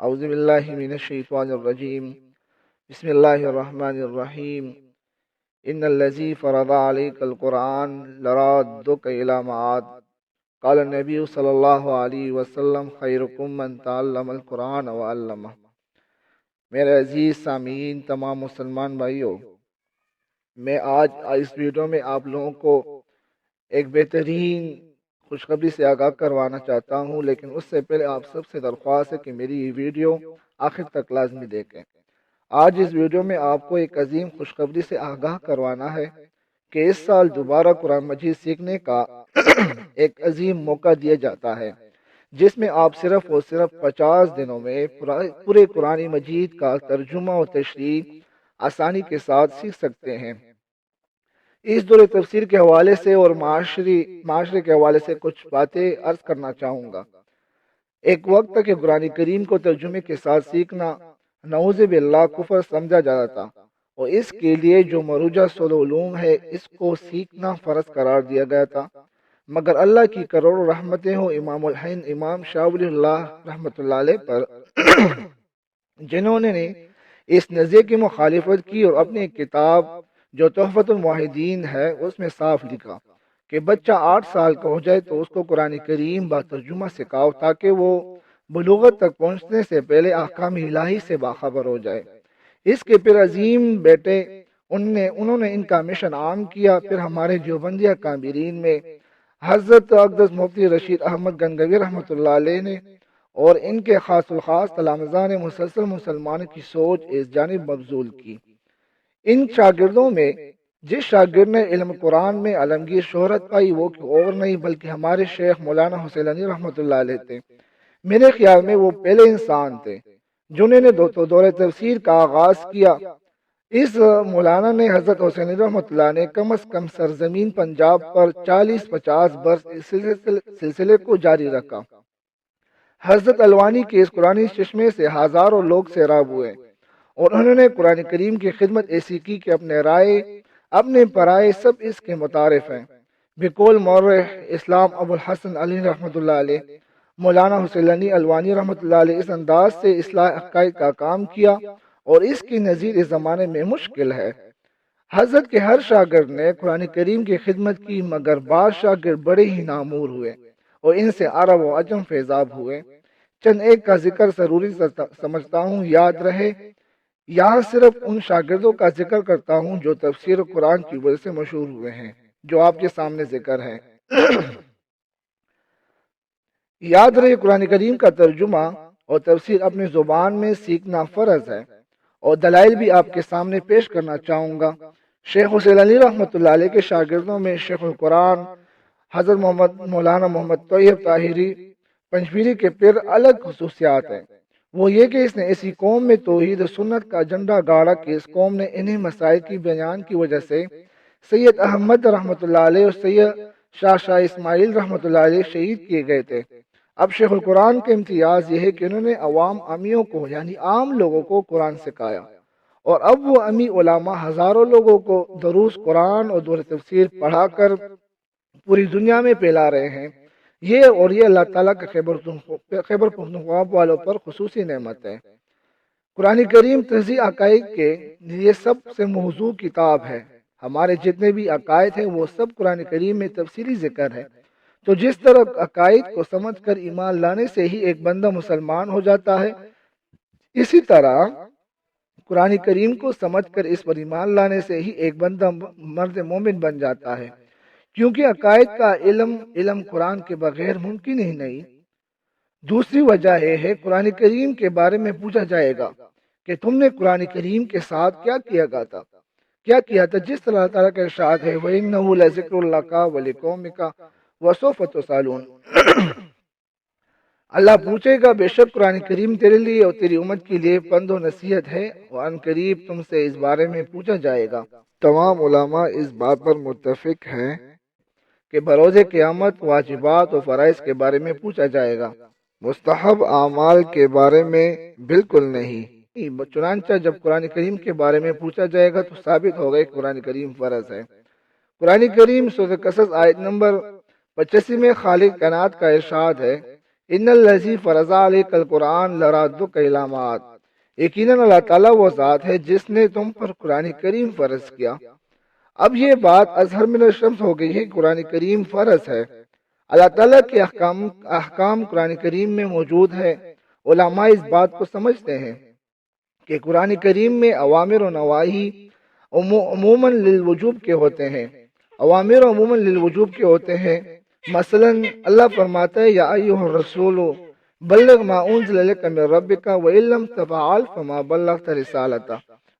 اعوذ باللہ من الشیطان الرجیم بسم اللہ الرحمن الرحیم ان الذی فرض علیک القرآن لرادک الی معاد قال النبی صلی اللہ علیہ وسلم خیرکم من تعلم القرآن وعلمہ۔ میرے عزیز سامعین، تمام مسلمان بھائیوں، میں آج اس ویڈیو میں آپ لوگوں کو ایک بہترین خوشخبری سے آگاہ کروانا چاہتا ہوں، لیکن اس سے پہلے آپ سب سے درخواست ہے کہ میری یہ ویڈیو آخر تک لازمی دیکھیں۔ آج اس ویڈیو میں آپ کو ایک عظیم خوشخبری سے آگاہ کروانا ہے کہ اس سال دوبارہ قرآن مجید سیکھنے کا ایک عظیم موقع دیا جاتا ہے، جس میں آپ صرف اور صرف 50 دنوں میں پورے قرآن مجید کا ترجمہ اور تشریح آسانی کے ساتھ سیکھ سکتے ہیں۔ اس دور تفسیر کے حوالے سے اور معاشرے کے حوالے سے کچھ باتیں عرض کرنا چاہوں گا۔ ایک وقت تک کہ قرآن کریم کو ترجمے کے ساتھ سیکھنا نعوذ باللہ کفر سمجھا جاتا تھا، اور اس کے لیے جو مروجہ علوم ہے اس کو سیکھنا فرض قرار دیا گیا تھا، مگر اللہ کی کروڑوں رحمتیں ہوں امام الہند امام شاہ ولی اللہ رحمۃ اللہ علیہ پر، جنہوں نے اس نظریے کی مخالفت کی اور اپنی کتاب جو تحفۃ الموحدین ہے اس میں صاف لکھا کہ بچہ 8 سال کا ہو جائے تو اس کو قرآن کریم با ترجمہ سکھاؤ تاکہ وہ بلوغت تک پہنچنے سے پہلے احکام الہی سے باخبر ہو جائے۔ اس کے پھر عظیم بیٹے انہوں نے ان کا مشن عام کیا۔ پھر ہمارے دیوبندیہ کابرین میں حضرت اقدس مفتی رشید احمد گنگوی رحمۃ اللہ علیہ نے اور ان کے خاص الخاص تلامذہ نے مسلسل مسلمانوں کی سوچ اس جانب مبذول کی۔ ان شاگردوں میں جس شاگرد نے علم قرآن میں عالمگیر شہرت پائی وہ اور نہیں بلکہ ہمارے شیخ مولانا حسین علی رحمۃ اللہ علیہ تھے۔ میرے خیال میں وہ پہلے انسان تھے جنہوں نے دور تفسیر کا آغاز کیا۔ اس مولانا نے حضرت حسین علی رحمۃ اللہ نے کم از کم سرزمین پنجاب پر 40-50 برس اس سلسلے کو جاری رکھا۔ حضرت الوانی کے اس قرآن چشمے سے ہزاروں لوگ سیراب ہوئے اور انہوں نے قرآن کریم کی خدمت ایسی کی کہ اپنے رائے اپنے پرائے سب اس کے متعارف ہیں۔ بقول مورخ اسلام ابو الحسن علی رحمۃ اللہ علیہ، مولانا حسین علی الوانی رحمۃ اللہ علیہ اس انداز سے اصلاح عقائد کا کام کیا اور اس کی نظیر اس زمانے میں مشکل ہے۔ حضرت کے ہر شاگرد نے قرآن کریم کی خدمت کی، مگر بعض شاگرد بڑے ہی نامور ہوئے اور ان سے عرب و عجم فیضاب ہوئے۔ چند ایک کا ذکر ضروری سمجھتا ہوں، یاد رہے یہاں صرف ان شاگردوں کا ذکر کرتا ہوں جو تفسیر قرآن کی وجہ سے مشہور ہوئے ہیں، جو آپ کے سامنے ذکر ہے۔ یاد رہے قرآن کریم کا ترجمہ اور تفسیر اپنی زبان میں سیکھنا فرض ہے، اور دلائل بھی آپ کے سامنے پیش کرنا چاہوں گا۔ شیخ حسین علی رحمۃ اللہ علیہ کے شاگردوں میں شیخ القرآن حضرت مولانا محمد طیب طاہری پنجپیری کے پھر الگ خصوصیات ہیں۔ وہ یہ کہ اس نے ایسی قوم میں توحید و سنت کا جھنڈا گاڑا کہ اس قوم نے انہیں مسائل کی بیان کی وجہ سے سید احمد رحمۃ اللہ علیہ اور سید شاہ اسماعیل رحمۃ اللہ علیہ شہید کیے گئے تھے۔ اب شیخ القرآن کے امتیاز یہ ہے کہ انہوں نے عوام امیوں کو یعنی عام لوگوں کو قرآن سکھایا، اور اب وہ امی علماء ہزاروں لوگوں کو دروس قرآن اور دور تفسیر پڑھا کر پوری دنیا میں پھیلا رہے ہیں۔ یہ اللہ تعالیٰ کے خیبر پختونخوا والوں پر خصوصی نعمت ہے۔ قرآن کریم تہذیب عقائد کے لیے سب سے موضوع کتاب ہے۔ ہمارے جتنے بھی عقائد ہیں وہ سب قرآن کریم میں تفصیلی ذکر ہے۔ تو جس طرح عقائد کو سمجھ کر ایمان لانے سے ہی ایک بندہ مسلمان ہو جاتا ہے، اسی طرح قرآن کریم کو سمجھ کر اس پر ایمان لانے سے ہی ایک بندہ مرد مومن بن جاتا ہے، کیونکہ عقائد کا علم قرآن کے بغیر ممکن ہی نہیں۔ دوسری وجہ یہ ہے قرآن کریم کے بارے میں پوچھا جائے گا کہ تم نے قرآن کریم کے ساتھ کیا کیا تھا، جس طرح اللہ تعالیٰ کا ارشاد ہے وَإِنَّهُ لَذِكْرٌ لَكَ وَلِقَوْمِكَ وَسَوْفَ تُسْأَلُونَ۔ اللہ پوچھے گا بے شک قرآن کریم تیرے لیے اور تیری امت کے لیے پند و نصیحت ہے، اور ان قریب تم سے اس بارے میں پوچھا جائے گا۔ تمام علماء اس بات پر متفق ہیں کہ بروز قیامت واجبات و فرائض کے بارے میں پوچھا جائے گا، مستحب اعمال کے بارے میں بالکل نہیں۔ چنانچہ جب قرآن کریم کے بارے میں پوچھا جائے گا تو ثابت ہوگا کہ قرآن کریم فرض ہے۔ قرآن کریم سورۃ قصص آیت نمبر 85 میں خالق کائنات کا ارشاد ہے ان الذی فرض علیک القرآن لرادک الی معاد، یقیناً اللہ تعالیٰ وہ ذات ہے جس نے تم پر قرآن کریم فرض کیا۔ اب یہ بات اظہر من الشمس ہو گئی ہے، قرآن کریم فرض ہے۔ اللہ تعالیٰ کے احکام قرآن کریم میں موجود ہے۔ علماء اس بات کو سمجھتے ہیں کہ قرآن کریم میں اوامر و نواہی عموماً للوجوب کے ہوتے ہیں، اوامر عموماً للوجوب کے ہوتے ہیں۔ مثلا اللہ فرماتا ہے یا ایھا الرسول بلغ ما انزل الیک من ربک وان لم تفعل فما بلغت رسالتہ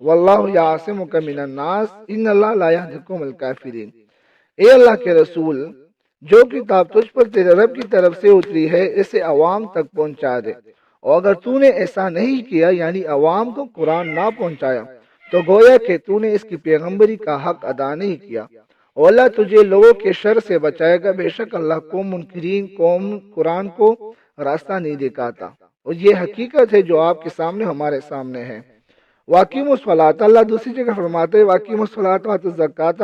واللہ یعصمک من الناس ان اللہ لا یہدی القوم الکافرین۔ اے اللہ کے رسول، جو کتاب تجھ پر تیرے رب کی طرف سے اتری ہے اسے عوام تک پہنچا دے، اور اگر تو نے ایسا نہیں کیا یعنی عوام کو قرآن نہ پہنچایا تو گویا کہ تو نے اس کی پیغمبری کا حق ادا نہیں کیا، اور اللہ تجھے لوگوں کے شر سے بچائے گا، بے شک اللہ قوم منکرین قوم قرآن کو راستہ نہیں دکھاتا۔ اور یہ حقیقت ہے جو آپ کے سامنے ہمارے سامنے ہے۔ واقیم الصلاۃ، اللہ دوسری جگہ فرماتے ہیں واقیم الصلاۃ وآتوا الزکاۃ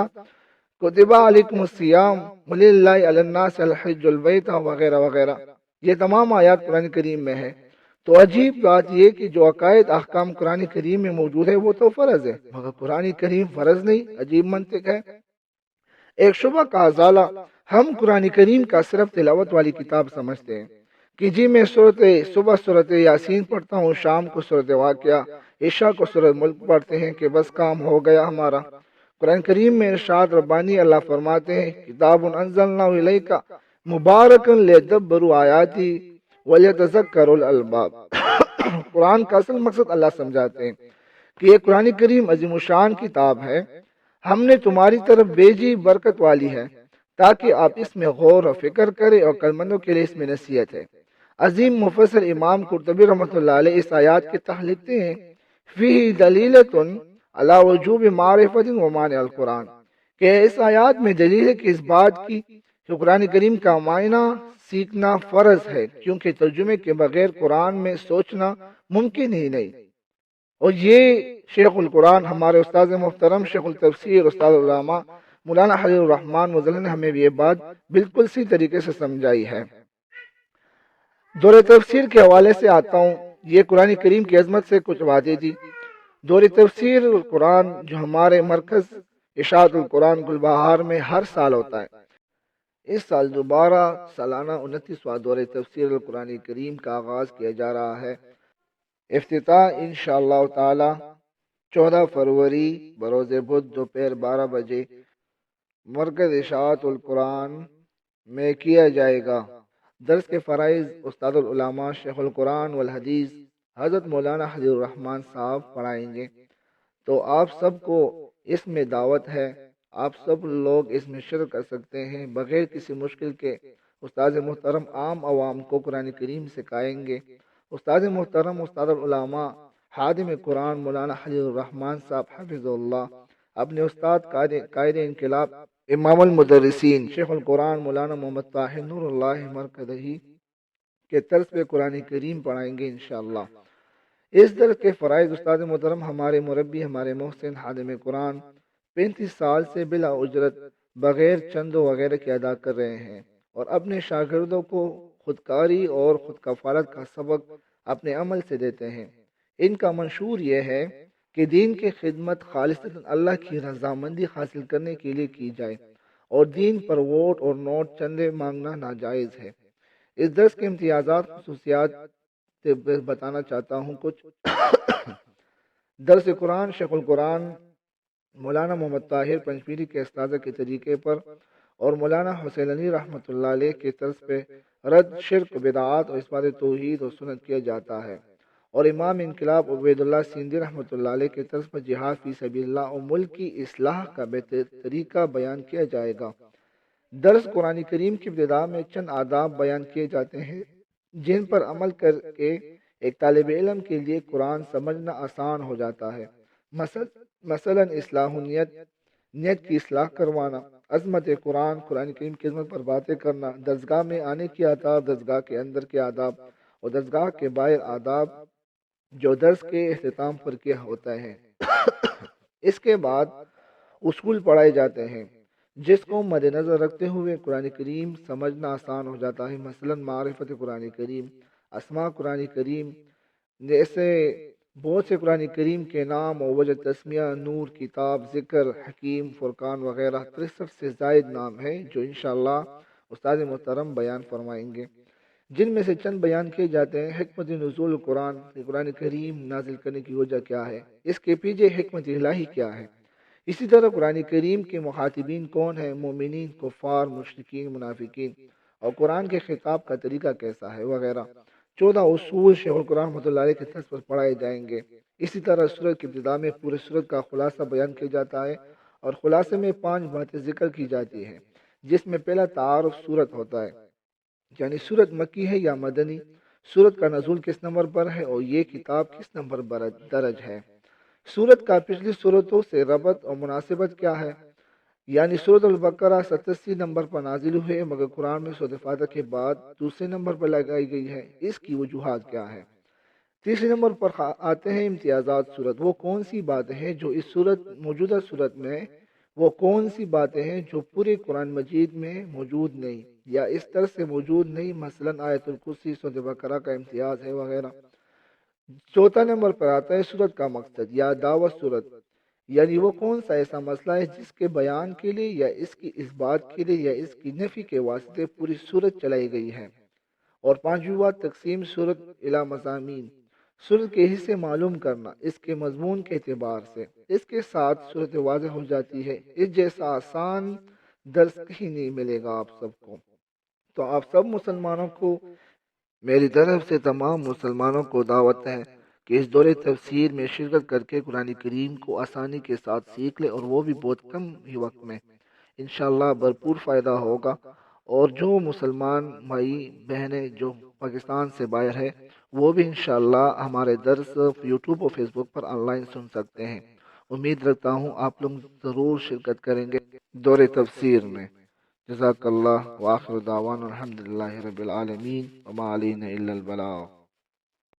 کتب علیکم الصیام وللہ علی الناس الحج البیت وغیرہ وغیرہ، یہ تمام آیات قرآن کریم میں ہے۔ تو عجیب بات یہ کہ جو عقائد احکام قرآن کریم میں موجود ہے وہ تو فرض ہے، مگر قرآن کریم فرض نہیں، عجیب منطق ہے۔ ایک شبہ کا ازالہ، ہم قرآن کریم کا صرف تلاوت والی کتاب سمجھتے ہیں کہ جی میں صبح صورت یاسین پڑھتا ہوں، شام کو صورت واقعہ، عشاء کو صورت ملک پڑھتے ہیں کہ بس کام ہو گیا ہمارا۔ قرآن کریم میں ارشاد ربانی اللہ فرماتے ہیں کتاب انزلناہ الیک مبارک لیدبروا آیاتی ولیتذکروا الالباب۔ قرآن کا اصل مقصد اللہ سمجھاتے ہیں کہ یہ قرآن کریم عظیم الشان کتاب ہے، ہم نے تمہاری طرف بھیجی، برکت والی ہے تاکہ آپ اس میں غور و فکر کریں، اور کلمندوں کے لیے اس میں نصیحت ہے۔ عظیم مفسر امام قرطبی رحمۃ اللہ علیہ اس آیات کے تحت لکھتے ہیں فیہ دلیلۃ علی وجوب معرفت و معنی القرآن، کہ اس آیات میں دلیل ہے کہ اس بات کی کہ قرآن کریم کا معنی سیکھنا فرض ہے، کیونکہ ترجمے کے بغیر قرآن میں سوچنا ممکن ہی نہیں۔ اور یہ شیخ القرآن ہمارے استاد محترم شیخ التفسیر استاد علامہ مولانا خلیل الرحمن مظلم نے ہمیں یہ بات بالکل سی طریقے سے سمجھائی ہے۔ دور تفسیر کے حوالے سے آتا ہوں، یہ قرآن کریم کی عظمت سے کچھ باتیں تھی۔ دور تفسیر القرآن جو ہمارے مرکز اشاعت القرآن گلبہار میں ہر سال ہوتا ہے، اس سال دوبارہ سالانہ 29واں دور تفسیر القرآن کریم کا آغاز کیا جا رہا ہے۔ افتتاح انشاءاللہ تعالی 14 فروری بروز بدھ دوپہر 12 بجے مرکز اشاعت القرآن میں کیا جائے گا۔ درس کے فرائض استاد العلماء شیخ القرآن والحدیث حضرت مولانا خلیل الرحمن صاحب پڑھائیں گے، تو آپ سب کو اس میں دعوت ہے، آپ سب لوگ اس میں شرکت کر سکتے ہیں بغیر کسی مشکل کے۔ استاد محترم عام عوام کو قرآن کریم سکھائیں گے۔ استاد محترم استاد العلماء خادم قرآن مولانا خلیل الرحمن صاحب حفظ اللہ اپنے استاد قائد انقلاب امام المدرسین شیخ القرآن مولانا محمد طاہر نور اللہ مرکزی کے طرز پہ قرآن کریم پڑھائیں گے انشاءاللہ۔ اس درس کے فرائض استاد محترم ہمارے مربی ہمارے محسن خادم قرآن 35 سال سے بلا اجرت بغیر چندوں وغیرہ کے ادا کر رہے ہیں، اور اپنے شاگردوں کو خودکاری اور خود کفالت کا سبق اپنے عمل سے دیتے ہیں۔ ان کا منشور یہ ہے کہ دین کی خدمت خالصتاً اللہ کی رضامندی حاصل کرنے کے لیے کی جائے، اور دین پر ووٹ اور نوٹ چندے مانگنا ناجائز ہے۔ اس درس کے امتیازات خصوصیات بتانا چاہتا ہوں کچھ۔ درس قرآن شیخ القرآن مولانا محمد طاہر پنجپیری کے استاذہ کے طریقے پر اور مولانا حسین علی رحمۃ اللہ علیہ کے طرز پہ رد شرک بدعات اور اثبات توحید اور سنت کیا جاتا ہے، اور امام انقلاب عبید اللہ سندھی رحمۃ اللہ علیہ کے طرز پر جہاد فی سبیل اللہ اور ملک کی اصلاح کا بہتر طریقہ بیان کیا جائے گا۔ درس قرآن کریم کی ابتدا میں چند آداب بیان کیے جاتے ہیں جن پر عمل کر کے ایک طالب علم کے لیے قرآن سمجھنا آسان ہو جاتا ہے۔ مثلا اصلاح نیت کی اصلاح کروانا، عظمت قرآن کریم کی عظمت پر باتیں کرنا، درسگاہ میں آنے کی آداب، درسگاہ کے اندر کے آداب اور درسگاہ کے باہر آداب جو درس کے اختتام پر کیا ہوتا ہے۔ اس کے بعد اصول پڑھائے جاتے ہیں جس کو مد نظر رکھتے ہوئے قرآن کریم سمجھنا آسان ہو جاتا ہے، مثلا معرفت قرآن کریم، اسماء قرآن کریم، جیسے بہت سے قرآن کریم کے نام اور وجہ تسمیہ، نور، کتاب، ذکر، حکیم، فرقان وغیرہ 63 سے زائد نام ہیں جو انشاءاللہ استاد محترم بیان فرمائیں گے، جن میں سے چند بیان کیے جاتے ہیں۔ حکمت نزول قرآن، قرآن کریم نازل کرنے کی وجہ کیا ہے، اس کے پیچھے حکمت الہی کیا ہے۔ اسی طرح قرآن کریم کے مخاطبین کون ہیں، مومنین، کفار، مشرکین، منافقین، اور قرآن کے خطاب کا طریقہ کیسا ہے وغیرہ۔ 14 اصول شیخ القرآن رحمۃ اللہ علیہ کے طرز پر پڑھائے جائیں گے۔ اسی طرح سورت کی ابتدا میں پورے سورت کا خلاصہ بیان کیا جاتا ہے، اور خلاصے میں 5 باتیں ذکر کی جاتی ہیں، جس میں پہلا تعارف سورت ہوتا ہے، یعنی سورت مکی ہے یا مدنی، سورت کا نزول کس نمبر پر ہے اور یہ کتاب کس نمبر پر درج ہے، سورت کا پچھلی صورتوں سے ربط اور مناسبت کیا ہے، یعنی سورت البقرہ 87 نمبر پر نازل ہوئے مگر قرآن میں سورت فاتحہ کے بعد دوسرے نمبر پر لگائی گئی ہے، اس کی وجوہات کیا ہے۔ تیسرے نمبر پر آتے ہیں امتیازات صورت، وہ کون سی باتیں ہیں جو اس موجودہ صورت میں، وہ کون سی باتیں ہیں جو پورے قرآن مجید میں موجود نہیں یا اس طرح سے موجود نہیں، مثلا آیت الکرسی سورۃ بقرہ کا امتیاز ہے وغیرہ۔ چوتھا نمبر پر آتا ہے صورت کا مقصد یا دعوت صورت، یعنی وہ کون سا ایسا مسئلہ ہے جس کے بیان کے لیے یا اس کی اس بات کے لیے یا اس کی نفی کے واسطے پوری صورت چلائی گئی ہے۔ اور پانچویں بات تقسیم صورت الی مضامین، صورت کے حصے معلوم کرنا اس کے مضمون کے اعتبار سے، اس کے ساتھ صورت واضح ہو جاتی ہے۔ اس جیسا آسان درس کہیں نہیں ملے گا آپ سب کو۔ تو آپ سب مسلمانوں کو میری طرف سے تمام مسلمانوں کو دعوت ہے کہ اس دور تفسیر میں شرکت کر کے قرآن کریم کو آسانی کے ساتھ سیکھ لے، اور وہ بھی بہت کم ہی وقت میں، انشاءاللہ بھرپور فائدہ ہوگا۔ اور جو مسلمان بھائی بہنیں جو پاکستان سے باہر ہے وہ بھی انشاءاللہ ہمارے درس یوٹیوب اور face book per on line سن سکتے ہیں۔ امید رکھتا ہوں آپ لوگ ضرور شرکت کریں گے دور تفسیر میں۔ جزاک اللہ، وآخر دعوانا الحمدللہ رب العالمین، وما علینا الا البلاغ۔